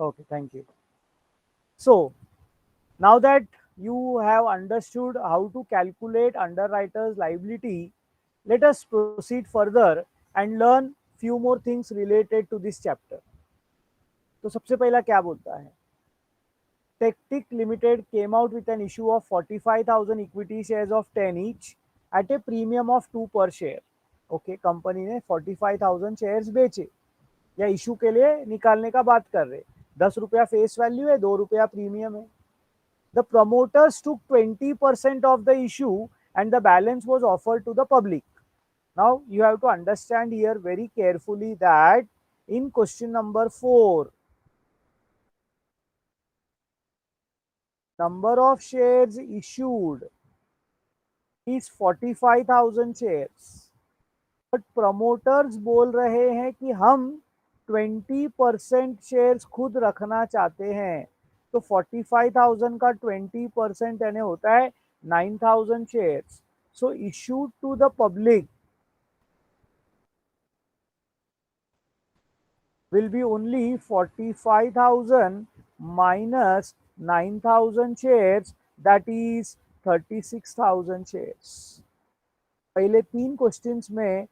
Okay, thank you. So now that you have understood how to calculate underwriter's liability, let us proceed further and learn few more things related to this chapter. तो सबसे पहला क्या बोलता है, Tectic Limited came out with an issue of 45,000 equity shares of 10 each at a premium of 2 per share. Okay, company ने 45,000 shares बेचे या issue के लिए निकालने का बात कर रहे, 10 रुपया फेस वैल्यू है, 2 रुपया प्रीमियम है. The promoters took 20% of the issue and the balance was offered to the public. Now you have to understand here very carefully that in question number 4, number of shares issued is 45,000 shares, but promoters बोल रहे हैं कि हम 20% shares खुद रखना चाहते हैं. तो 45,000 का 20% यानी होता है 9,000 shares. So issued to the public will be only 45,000 minus 9,000 shares, that is 36,000 shares. पहले 3 क्वेश्चंस में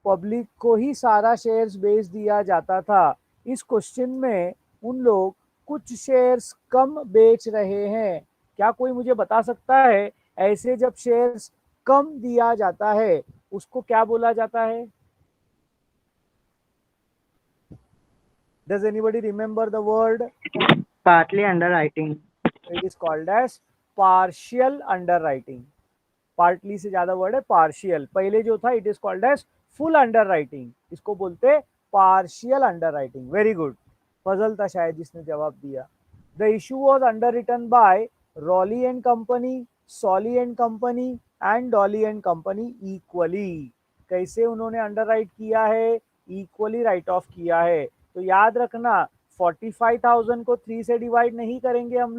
पब्लिक को ही सारा शेयर्स बेच दिया जाता था. इस क्वेश्चन में उन लोग कुछ शेयर्स कम बेच रहे हैं. क्या कोई मुझे बता सकता है ऐसे जब शेयर्स कम दिया जाता है उसको क्या बोला जाता है? Does anybody remember the word? Partly underwriting. It is called as partial underwriting. Partly से ज्यादा वर्ड है पार्शियल. पहले जो था it is called as full underwriting, इसको बोलते partial underwriting. Very good. Fazal था शायद जिसने जवाब दिया. The issue was underwritten by Rolly and company, Solly and company and Dolly and company equally. कैसे उन्होंने अंडरराइट किया है? इक्वली राइट ऑफ किया है. तो याद रखना 45,000 को 3 से डिवाइड नहीं करेंगे हम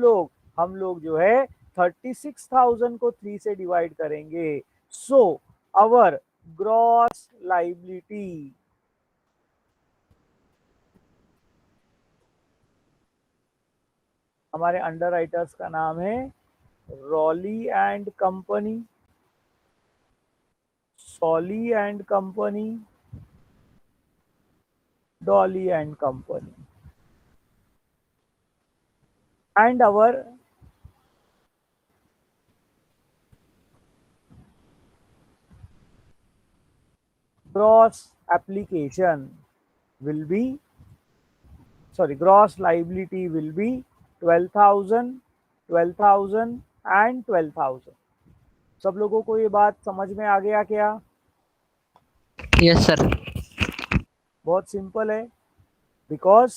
लोग जो है 36,000 को 3 से डिवाइड करेंगे. सो अवर ग्रॉस लाइबिलिटी, हमारे अंडरराइटर्स का नाम है really and company, Solly and company, Dolly and company, and our gross application will be, sorry, gross liability will be 12,000, 12,000 and 12,000. सब लोगों को ये बात समझ में आ गया क्या? Yes sir. बहुत सिंपल है, बिकॉज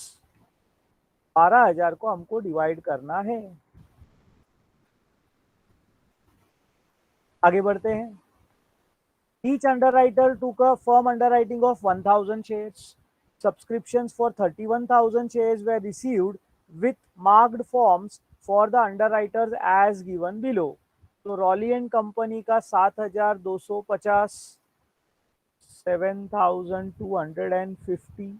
12,000 को हमको डिवाइड करना है. आगे बढ़ते हैं. Each underwriter took a firm underwriting of 1,000 shares. Subscriptions for 31,000 shares were received with marked forms for the underwriters as given below. तो रॉली एंड कंपनी का 7,250, 7,250,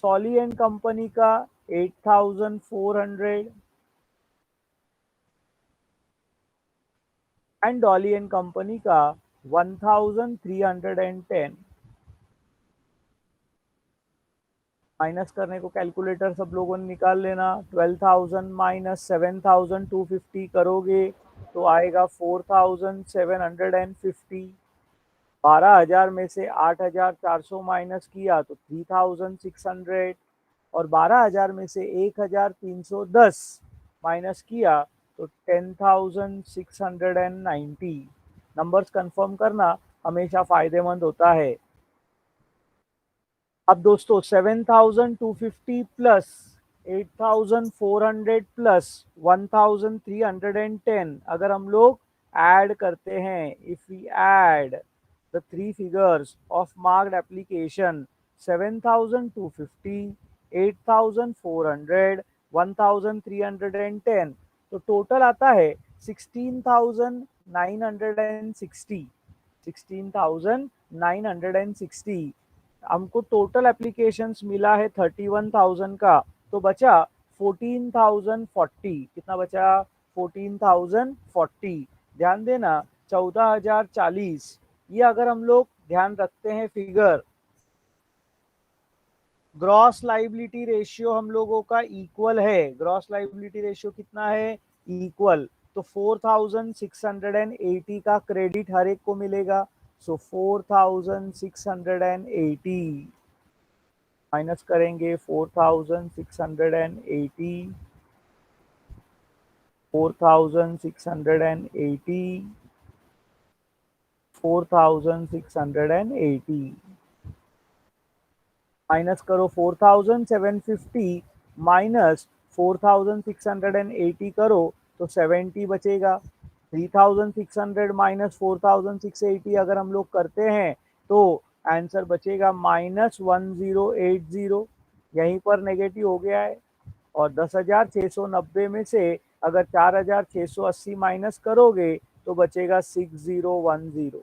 सॉली एंड कंपनी का 8,400 एंड डॉली एंड कंपनी का 1,310. Minus करने को calculator सब लोगों ने निकाल लेना. 12,000 माइनस 7,250 करोगे तो आएगा 4,750. 12,000 में से 8,400 माइनस किया तो 3,600 और 12,000 में से 1,310 माइनस किया तो 10,690. नंबर्स कंफर्म करना हमेशा फायदेमंद होता है. अब दोस्तों 7,250 प्लस 8,400 प्लस 1,310 अगर हम लोग ऐड करते हैं, if we add the 3 figures of marked application 7,250, 8,400, 1,310, तो टोटल आता है 16,960. 16,960. हमको टोटल एप्लीकेशंस मिला है 31,000 का, तो बचा 14,040। कितना बचा? 14,040। ध्यान देना 14,040। ये अगर हम लोग ध्यान रखते हैं फिगर, ग्रॉस लाइबिलिटी रेशियो हम लोगों का इक्वल है। ग्रॉस लाइबिलिटी रेशियो कितना है? इक्वल। तो 4,680 का क्रेडिट हर एक को मिलेगा। सो 4,680 माइनस करेंगे 4,680, 4,680, 4,680 माइनस करो 4,750 माइनस 4,680 करो तो 70 बचेगा। 3,600 माइनस 4,680 अगर हम लोग करते हैं तो आंसर बचेगा -1080। यहीं पर नेगेटिव हो गया है। और 10,690 में से अगर 4,680 माइनस करोगे तो बचेगा 6010।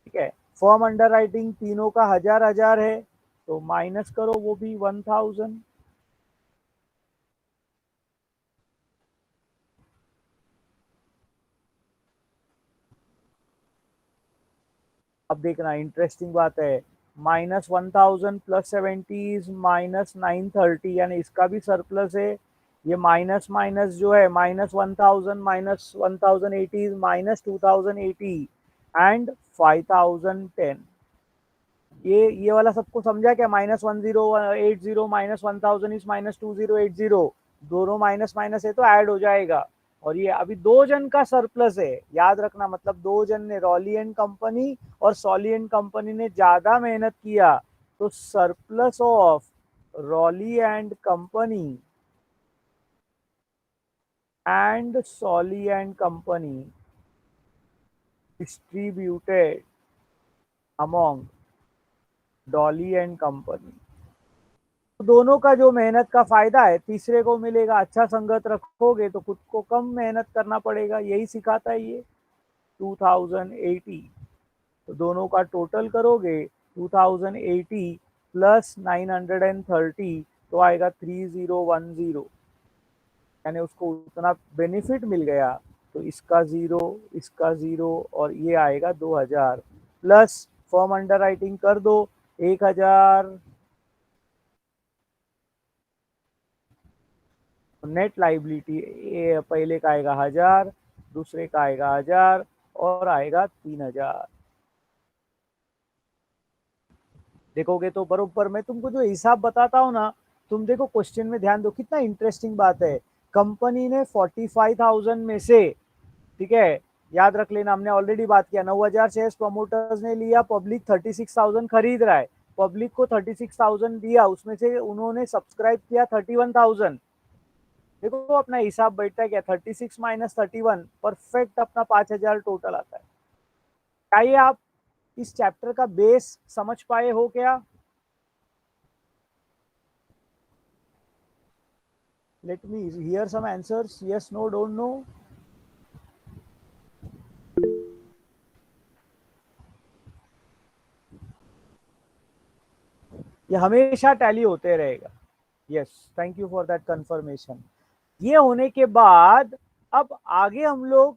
ठीक है। फॉर्म अंडर राइटिंग तीनों का 1,000 है, तो माइनस करो वो भी 1,000। अब देखना इंटरेस्टिंग बात है, -1,000 प्लस 70 इज -930, यानी इसका भी सरप्लस है। ये माइनस माइनस जो है -1,000 -1,080 इज -2,080 एंड 5,010। ये वाला सबको समझा क्या? -1080 -1,000 इज -2080, दोनों माइनस माइनस है तो ऐड हो जाएगा। और ये अभी दो जन का सरप्लस है, याद रखना, मतलब दो जन ने, रॉली एंड कंपनी और सॉली एंड कंपनी ने ज्यादा मेहनत किया, तो surplus of really and company and सॉली and company distributed among Dolly and company. तो दोनों का जो मेहनत का फायदा है तीसरे को मिलेगा। अच्छा संगत रखोगे तो खुद को कम मेहनत करना पड़ेगा, यही सिखाता है ये 2080। तो दोनों का टोटल करोगे 2080 प्लस 930 तो आएगा 3010, यानी उसको उतना बेनिफिट मिल गया। तो इसका जीरो, इसका जीरो, और ये आएगा 2,000 प्लस फॉर्म अंडर राइटिंग कर दो 1,000। नेट लाइबिलिटी पहले का आएगा 1,000, दूसरे का आएगा 1,000 और आएगा 3,000। देखोगे तो बरोबर मैं तुमको जो हिसाब बताता हूँ ना, तुम देखो क्वेश्चन में ध्यान दो, कितना इंटरेस्टिंग बात है। कंपनी ने 45,000 में से, ठीक है, याद रख लेना, हमने ऑलरेडी बात किया, 9,000 शेयर प्रमोटर्स ने लिया, पब्लिक 36,000 खरीद रहा है, पब्लिक को 36,000 दिया, उसमें से उन्होंने सब्सक्राइब किया 31,000। देखो अपना हिसाब बैठता है क्या? 36 माइनस 31 परफेक्ट अपना 5,000 टोटल आता है। क्या ये आप इस चैप्टर का बेस समझ पाए हो क्या? Let me hear some answers, yes no don't know. ये हमेशा टैली होते रहेगा। Yes, thank you for that confirmation. ये होने के बाद अब आगे हम लोग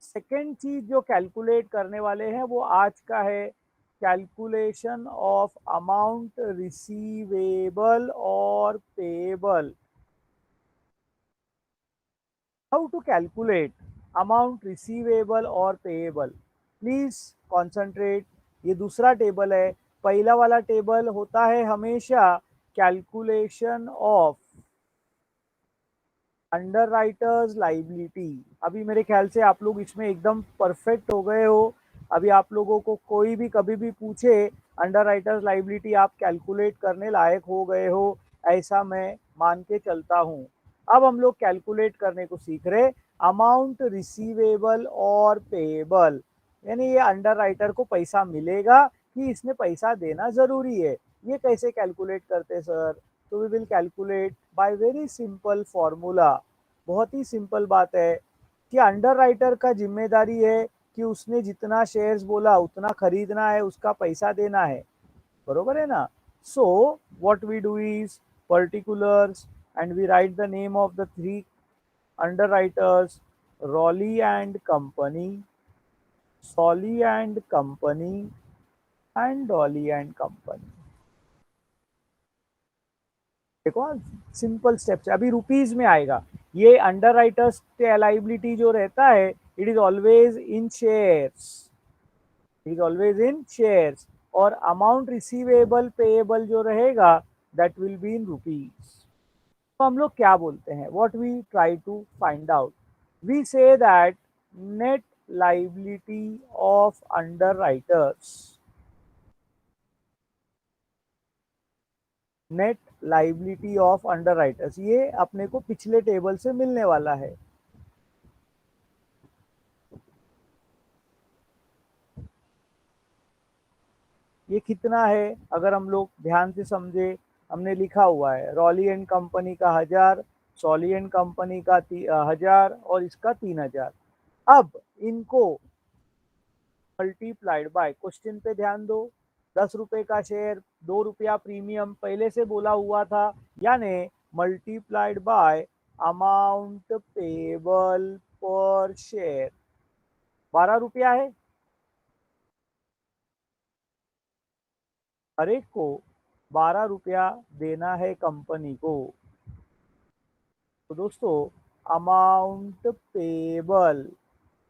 सेकेंड चीज जो कैलकुलेट करने वाले हैं वो आज का है, कैलकुलेशन ऑफ अमाउंट रिसीवेबल और payable. How to calculate amount receivable और पेएबल? Please concentrate. ये दूसरा टेबल है। पहला वाला टेबल होता है हमेशा calculation of under writers liability. अभी मेरे ख्याल से आप लोग इसमें एकदम परफेक्ट हो गए हो। अभी आप लोगों को कोई भी कभी भी पूछे अंडर राइटर्स लाइबिलिटी, आप कैलकुलेट करने लायक हो गए हो, ऐसा मैं मान के चलता हूँ। अब हम लोग कैलकुलेट करने को सीख रहे अमाउंट रिसीवेबल और पेएबल, यानी ये अंडर राइटर को पैसा मिलेगा कि इसने पैसा देना जरूरी है। ये कैसे कैलकुलेट करते सर? तो we will calculate by very simple formula. बहुत ही सिंपल बात है कि अंडर राइटर का जिम्मेदारी है कि उसने जितना शेयर्स बोला उतना खरीदना है, उसका पैसा देना है। बरोबर है ना. So what we do is particulars and we write the name of the three underwriters, Raleigh and Company, Solly and Company, and Dolly and Company. देखो सिंपल स्टेप्स है. अभी रुपीज में आएगा. ये अंडर राइटर्स के लाइबिलिटी जो रहता है, it is always in shares. It is always in shares. और अमाउंट रिसीवेबल पेएबल जो रहेगा, that will be in rupees. तो हम लोग क्या बोलते हैं, what we try to find out, we say that net liability of underwriters, net liability of underwriters, ये अपने को पिछले टेबल से मिलने वाला है. ये कितना है, अगर हम लोग ध्यान से समझे, हमने लिखा हुआ है रॉली एंड कंपनी का 1000, सॉली एंड कंपनी का 1000 और इसका 3000. अब इनको मल्टीप्लाइड बाय, क्वेश्चन पे ध्यान दो, 10 रुपए का शेयर, 2 रुपया प्रीमियम पहले से बोला हुआ था, यानी मल्टीप्लाइड बाय अमाउंट पेबल पर शेयर. 12 रुपया है. हर एक को 12 रुपया देना है कंपनी को. तो दोस्तों, amount payable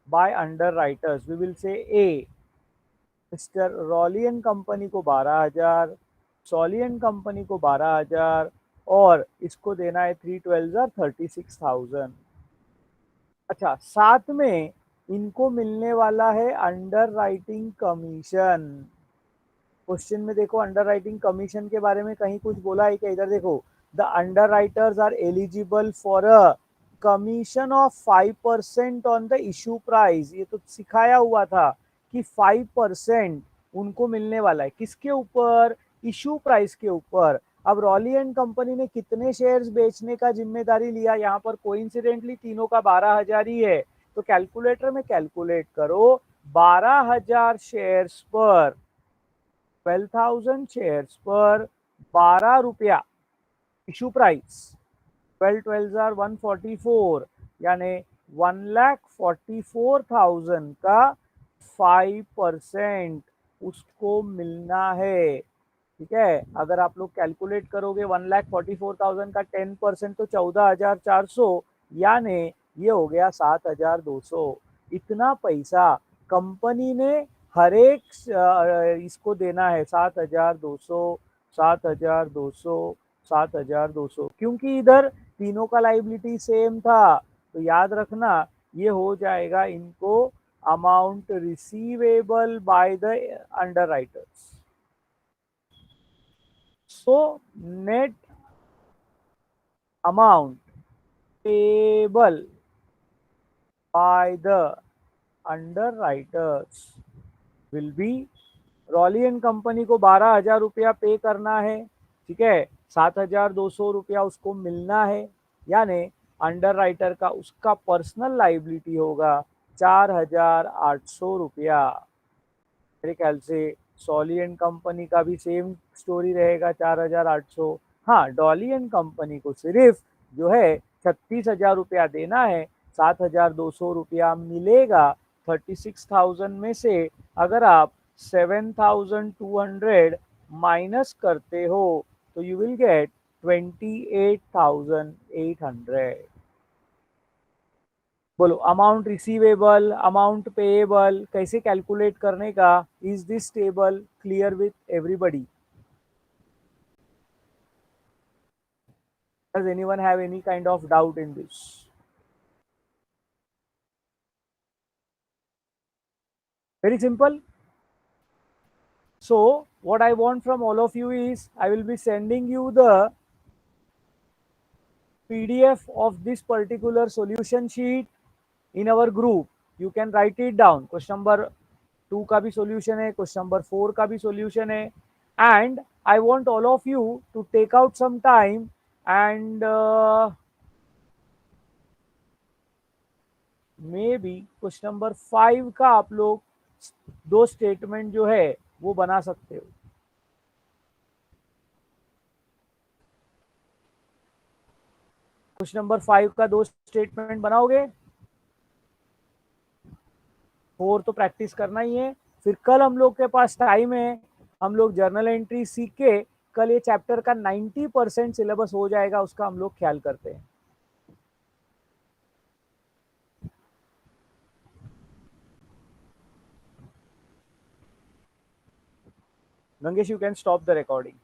by underwriters, we will say a, mister Rowley and company को 12,000, सॉली एंड कंपनी को 12,000, और इसको देना है 312 36,000. अच्छा, साथ में इनको मिलने वाला है अंडर राइटिंग कमीशन. क्वेश्चन में देखो, अंडर राइटिंग कमीशन के बारे में कहीं कुछ बोला है क्या? इधर देखो, the underwriters are eligible for a commission of 5% on the issue price. ये तो सिखाया हुआ था कि 5% उनको मिलने वाला है. किसके ऊपर? इशू प्राइस के ऊपर. अब रॉली एंड कंपनी ने कितने शेयर्स बेचने का जिम्मेदारी लिया? यहाँ पर कोइंसिडेंटली तीनों का 12,000 ही है. तो कैलकुलेटर में कैलकुलेट करो, 12,000 शेयर्स पर, 12,000 शेयर्स पर 12 रुपया इशू प्राइस, 12,12,144, यानी 1,44,000 का 5% उसको मिलना है. ठीक है, अगर आप लोग कैलकुलेट करोगे 1,44,000 का 10% तो 14,400, यानी ये हो गया 7,200. इतना पैसा कंपनी ने हर एक इसको देना है, 7,200, 7,200, 7,200, क्योंकि इधर तीनों का लाइबिलिटी सेम था. तो याद रखना, ये हो जाएगा इनको amount receivable by the under writers. So net amount payable by the under writers will be, really and company को 12,000 रुपया पे करना है. ठीक है, 7,200 रुपया उसको मिलना है, यानी अंडर राइटर का उसका पर्सनल लाइबिलिटी होगा 4,800 रुपया. मेरे ख्याल से सॉली एंड कंपनी का भी सेम स्टोरी रहेगा, 4,800. हाँ, डॉली एंड कंपनी को सिर्फ जो है 36,000 रुपया देना है, 7,200 रुपया मिलेगा. 36,000 में से अगर आप 7,200 माइनस करते हो तो यू विल गेट 28,800. बोलो, अमाउंट रिसीवेबल, अमाउंट पेएबल कैसे कैलकुलेट करने का? Is this table clear with everybody? Does anyone have any kind of doubt in this? Very simple. So what I want from all of you is, I will be sending you the PDF of this particular solution sheet in our group. You can write it down. Question number 2 का भी solution है, question number 4 का भी solution है, and I want all of you to take out some time and maybe question number 5 का आप लोग 2 statement जो है वो बना सकते हो. क्वेश्चन नंबर 5 का 2 स्टेटमेंट बनाओगे। 4 तो प्रैक्टिस करना ही है। फिर कल हम लोग के पास टाइम है, हम लोग जर्नल एंट्री सीख के कल ये चैप्टर का 90% सिलेबस हो जाएगा, उसका हम लोग ख्याल करते हैं। Gangesh, you can stop the recording.